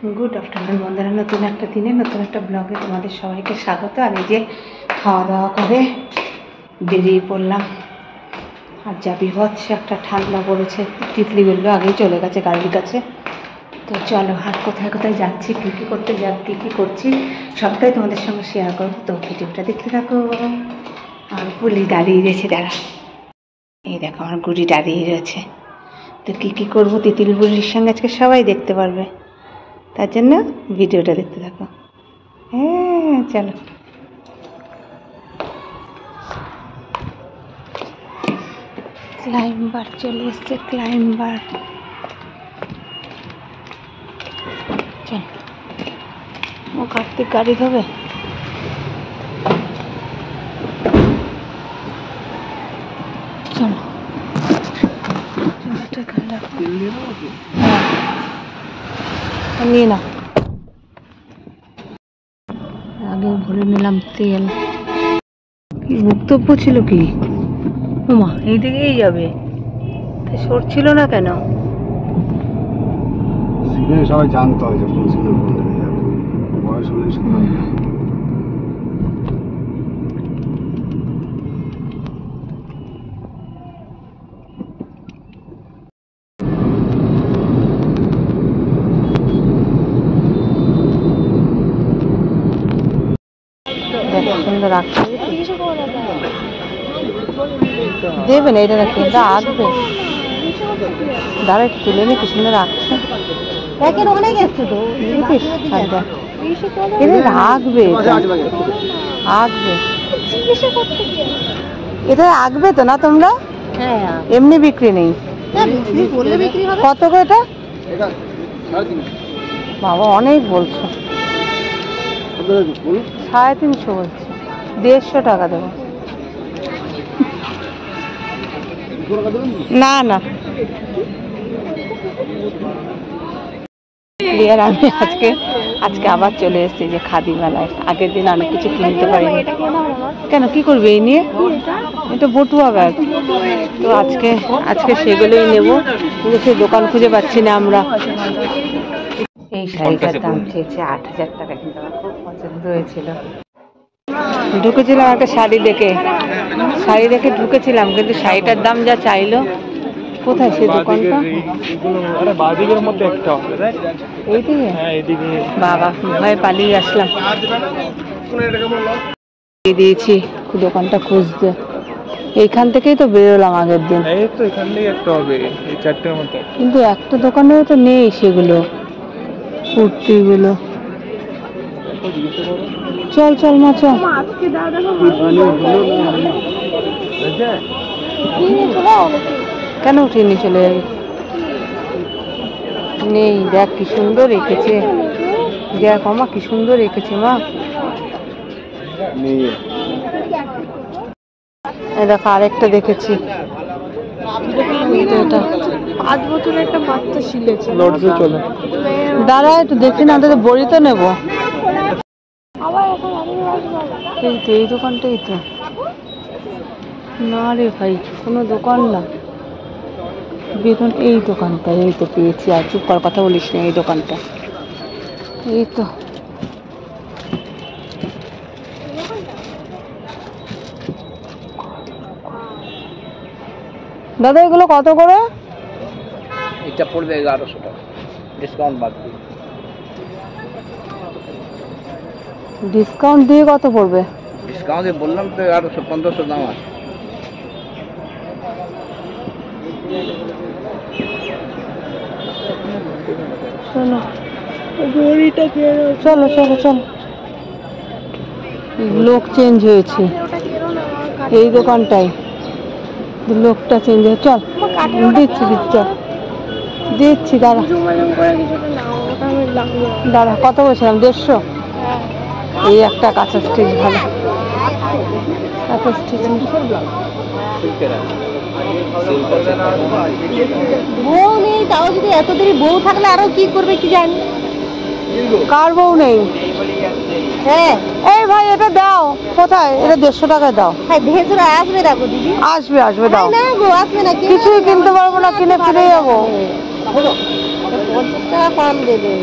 Good afternoon बंधुरा नतून एक दिने नतून एक ब्लगे तुम्हारे सबाइके स्वागत। और ये खावा दावा करे बेरिए पड़लाम। और जा बीभत्स एक ठंडा पड़ेছে तितलिगुलो आगे चले गेছে गाड़िर काছে। तो चलो আর কোথায় কোথায় যাচ্ছি কী কী করতে কী কী করছি সবটাই তোমাদের সঙ্গে শেয়ার করব। তো ভিডিওটা দেখতে থাকো। আর পুলি দাঁড়িয়ে রয়েছে, দাঁড়া এই দেখো আমার গুড়ি দাঁড়িয়ে রয়েছে। তো কী কী করবো তিতিল বুড়ির সঙ্গে আজকে সবাই দেখতে পারবে, তার জন্য ভিডিওটা দেখতে থাকো। হ্যাঁ চলো। ক্লাইম্বার চলে এসছে, ক্লাইম্বার। চল ও কার্তিক গাড়ি ধোবে। চলো নিয়ে নাও। আগে ভরে নিলাম তেল। কি বক্তব্য ছিল কি? ওমা এইদিকেই যাবে, সরছিল না কেন? সবাই জানতে হয় যে কোন সিগন্যাল কোন দিকে যাবে, বয়স হলে সিগন্যাল। সুন্দর রাখতে দেবে না, এটা রাখতে রাখবে। দাঁড়া একটু তুলে নি, কি সুন্দর রাখছে। রাখবে রাখবে, এটা রাখবে তো না তোমরা? এমনি বিক্রি নেই। কত করে এটা? বাবা অনেক বলছো। 350 বলছি, 150 টাকা দেবো। না না ক্লিয়ার। আমি আজকে আবার চলে এসেছি যে খাদি মেলায়। আগের দিন অনেক কিছু কিনতে পারিনি। কেন কি করবে এই নিয়ে? এটা বটুয়া ব্যাগ। তো আজকে সেগুলোই নেব, কিন্তু সেই দোকান খুঁজে পাচ্ছি না আমরা। এই শাড়িটার দাম চেয়েছে 8000 টাকা, কিন্তু আমার খুব পছন্দ হয়েছিল। ঢুকেছিলাম একটা শাড়ি দেখে ঢুকেছিলাম, কিন্তু শাড়িটার দাম যা চাইলো। কোথায় সেই দোকানটা? এইদিকে? বাবা ভয় পালিয়ে আসলাম, দিয়েছি দোকানটা খুঁজতে। এইখান থেকেই তো বেরোলাম আগের দিন, কিন্তু একটা দোকানেও তো নেই সেগুলো কুর্তিগুলো। চল চল মা চল। কেন উঠিয়ে নিয়ে চলে যাবে? নেই, দেখ কি সুন্দর রেখেছে। দেখ মা কি সুন্দর রেখেছে মা। দেখো আরেকটা দেখেছি, 5 বছরের একটা বাচ্চা শিলেছে। দাঁড়া একটু দেখি না, ওদের বড়ি তো নেবো। এই তো এই দোকানটাই তো। না রে ভাই কোনো দোকান না, বেতন এই দোকানটা। এই তো পেয়েছি। আর চুপ কর, কথা বলিস না। এই দোকানটা এই তো। দাদা এগুলো কত করে? এটা পড়বে 1100 টাকা, ডিসকাউন্ট বাদ দিয়ে। ডিসকাউন্ট দিয়ে কত পড়বে? ডিসকাউন্ট দিয়ে বললাম তো 1100-1500 দাম আছে। শোনো চলো চলো চলো। লোক চেঞ্জ হয়েছে এই দোকানটাই, লোকটা চেঞ্জ হয়েছে। চল দিচ্ছি দাঁড়া দাঁড়া। কত বলছিলাম? 150। এই একটা কাঁচা স্টিচ ভালো, কাঁচা স্টিচ। বউ নেই, তাও যদি এত দেরি বউ থাকলে আরো কি করবে কি জানি। কার বউ নেই? হ্যাঁ এই ভাই এটা দাও। কোথায়? এটা 150 টাকায় দাও। হ্যাঁ ভেতরে আসবে, রাখো দিদি। আসবে আসবে, দাও। না গো আসবে না, কিছুই কিনতে পারবো না, কিনে ফিরে যাবো। 50 টাকা কম দেবে।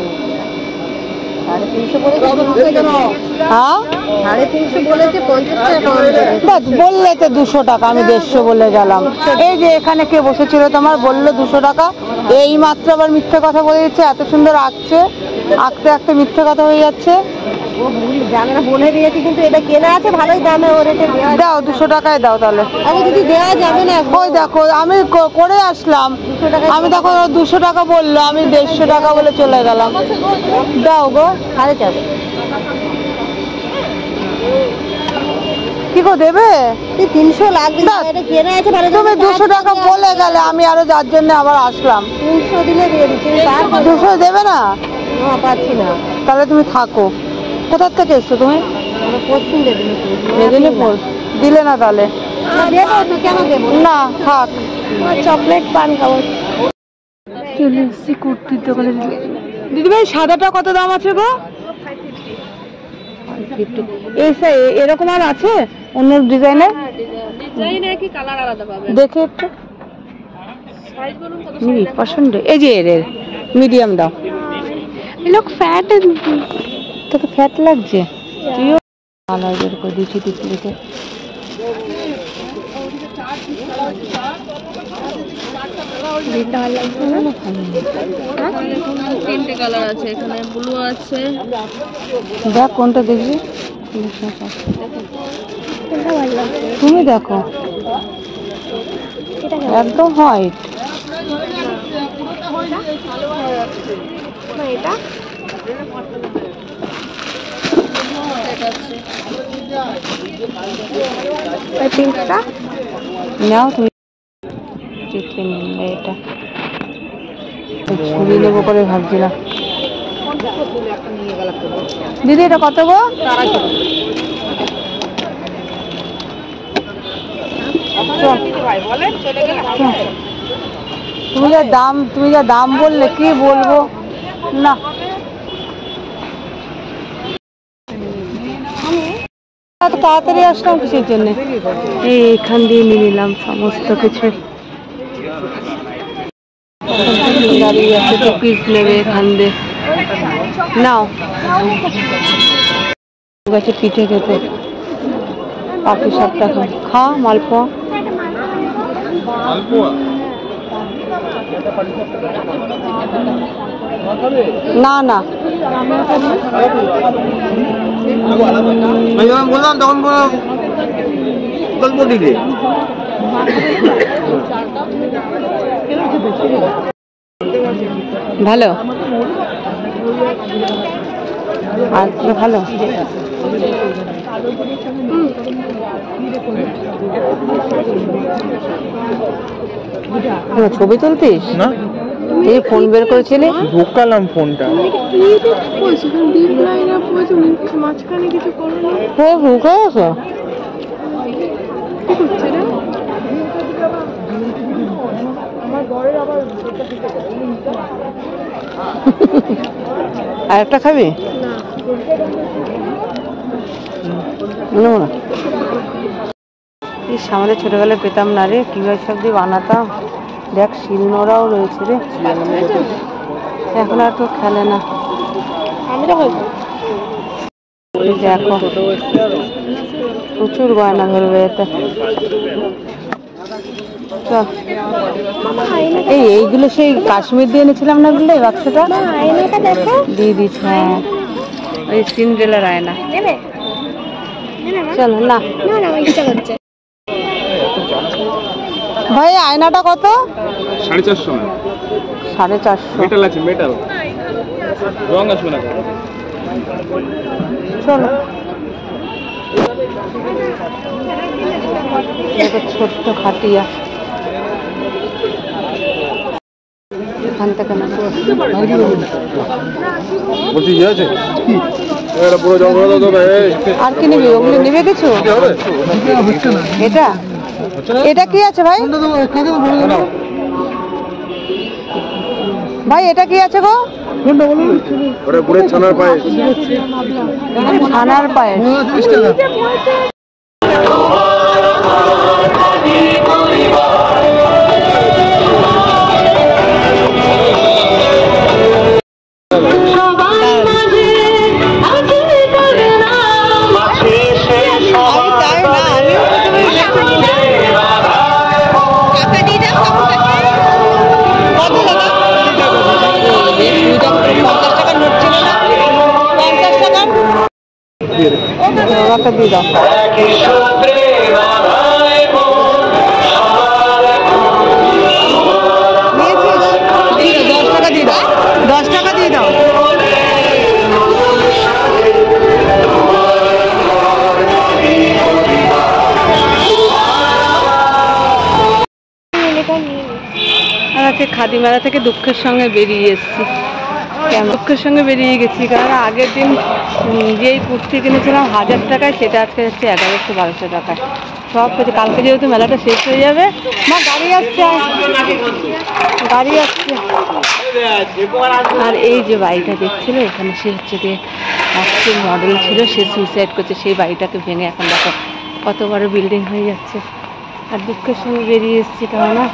হ্যাঁ 350 বলেছে, 50 টাকা কম দেবে। বাস বললে তো 200 টাকা, আমি 150 বলে গেলাম। এই যে এখানে কে বসেছিল তোমার, বললো 200 টাকা, এই মাত্র আবার মিথ্যে কথা বলে দিচ্ছে। এত সুন্দর আঁকতে আঁকতে মিথ্যে কথা হয়ে যাচ্ছে। ও জানে না, বলে দিয়েছি, কিন্তু এটা কেনা আছে ভালোই দামে, ওর রেটে দাও 200 টাকায় দাও তাহলে। আরে দিদি দেওয়া যাবে না। ওই দেখো আমি করে আসলাম, 200 টাকা আমি দেখো 200 টাকা বললো, আমি 150 টাকা বলে চলে গেলাম। দাও গো। 4.5। কি গো দেবে? 300 লাগবে, দাও। এটা কেনা আছে ভালো। তুমি 200 টাকা বলে গেলে, আমি আরো যার জন্য আবার আসলাম। 300 দিলে দিয়ে দিচ্ছি। 200 দেবে না? না পাচ্ছি না। তাহলে তুমি থাকো। কোথার থেকে এসছো তুমি? আমরা পশ্চিম মেদিনীপুর। দিলে না তাহলে? দেবো তো, কেন দেবো না থাক। চকলেট পান খাবো। চলে এসছি কুর্তির দোকানে। দিদিভাই সাদাটা কত দাম আছে গো? এরকম আর আছে অন্য ডিজাইনের? কি কালার আলাদা পাবে? দেখে একটু পছন্দ। এই যে এর মিডিয়াম দাও। লোক ফ্যাট, তোকে ফ্যাট লাগছে? তুইও কালার বের করে দিচ্ছি ডিসপ্লেতে। তিনটে কালার আছে এখানে, ব্লু আছে। দেখ কোনটা দেখবি, তুমি দেখো। একদম হোয়াইট। এটা পিঙ্কটা নাও তুমি। চিপে নিলে এটা ছুরি নেবো করে ভাবছিলাম। দিদি এটা কত গো? তুমি যা দাম বললে কি বলবো না। তাড়াতাড়ি আসলাম কিসের জন্য? এইখান দিয়ে নিয়ে নিলাম সমস্ত কিছু। দাঁড়িয়ে আছে তো পিস নেবে এখান দিয়ে। নাও গেছে পিঠে খেতে, পাখি সাপটা খা। মালপোয়া না না বললাম তখন গল্প দিকে ভালো আর ভালো। ছবি তুলতিস না? এই ফোন বের করেছিলি? ঢুকালাম ফোনটা। আর একটা খাবি? আমাদের ছোটবেলায় পেতাম না রে, কিভাবে সব দিয়ে বানাতাম। দেখ শিলনোড়াও রয়েছে রে, এখন আর তো খেলে না। দেখো প্রচুর গয়না ধরবে এতে। এইগুলো সেই কাশ্মীর দিয়ে এনেছিলাম না বললে, বাক্সটা দিয়ে দিচ্ছি। হ্যাঁ ওই সিন্ড্রেলার আয়না। চলো না ভাই, আয়নাটা কত? 450। 450 মেটাল আছে, মেটাল রং আসবে না। চলো ছোট্ট খাটিয়া এখান থেকে বলছি ইয়ে আছে পুরো জঙ্গল। আর কি নিবি? ওগুলো নিবে কিছু? এটা এটা কি আছে ভাই? ভাই এটা কি আছে গো? ছানার পায়েস। ছানার পায়েস। ওনাকে দিয়ে দাও। নিয়েছিস? 10 টাকা দিয়ে দাও, 10 টাকা দিয়ে দাও। আজকে খাদি মেলা থেকে দুঃখের সঙ্গে বেরিয়ে এসেছি। কেন দুঃখের সঙ্গে বেরিয়ে গেছি? কারণ আগের দিন যেই কুর্তি কিনেছিলাম 1000 টাকায়, সেটা আজকে যাচ্ছে 1100-1200 টাকায়। সব কিছু কালকে যেহেতু মেলাটা শেষ হয়ে যাবে। মা গাড়ি আসছে, গাড়ি আসছে। আর এই যে বাড়িটা দেখছিল, এখানে সে হচ্ছে যে একটা মডেল ছিল, সে সুইসাইড করছে। সেই বাড়িটাকে ভেঙে এখন দেখো কত বড় বিল্ডিং হয়ে যাচ্ছে। আর দুঃখের সঙ্গে বেরিয়ে এসেছি, কেননা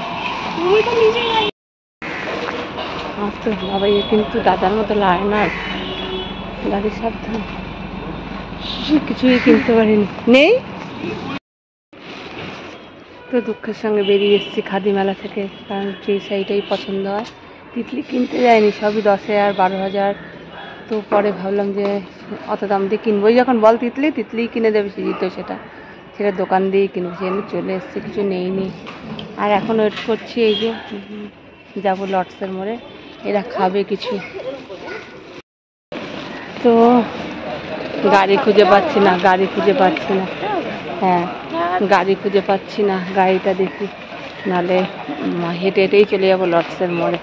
তো বাবা এ কিন্তু দাদার মতো লাগে না, গাড়ির সাবধান, কিছুই কিনতে পারিনি, নেই। তো দুঃখের সঙ্গে বেরিয়ে এসেছি খাদি মেলা থেকে, কারণ যে শাড়িটাই পছন্দ হয়। তিতলি কিনতে যায়নি, সবই 10,000 12,000। তো পরে ভাবলাম যে অত দাম দিয়ে কিনবোই যখন, বল তিতলি, তিতলিই কিনে দেবে তো সেটা দোকান দিয়েই কিনবো। সেখানে চলে এসেছি, কিছু নেইনি। আর এখন ওয়েট করছি, এই যে যাবো লটসের মোড়ে, এরা খাবে কিছু। তো গাড়ি খুঁজে পাচ্ছি না, গাড়ি খুঁজে পাচ্ছি না। হ্যাঁ, গাড়ি খুঁজে পাচ্ছি না, গাড়িটা দেখি, নাহলে হেঁটে হেঁটেই চলে যাবো লটসের মোড়ে।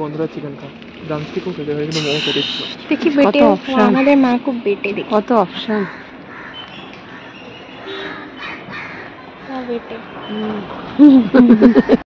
বন্ধুরা চিকেন খায়, ড্রামস্টিকও খেতে হয়, কিন্তু মোমো খেতে ইচ্ছে। দেখি বেটে, আমাদের মা খুব বেটে দেখি, কত অপশন বেটে।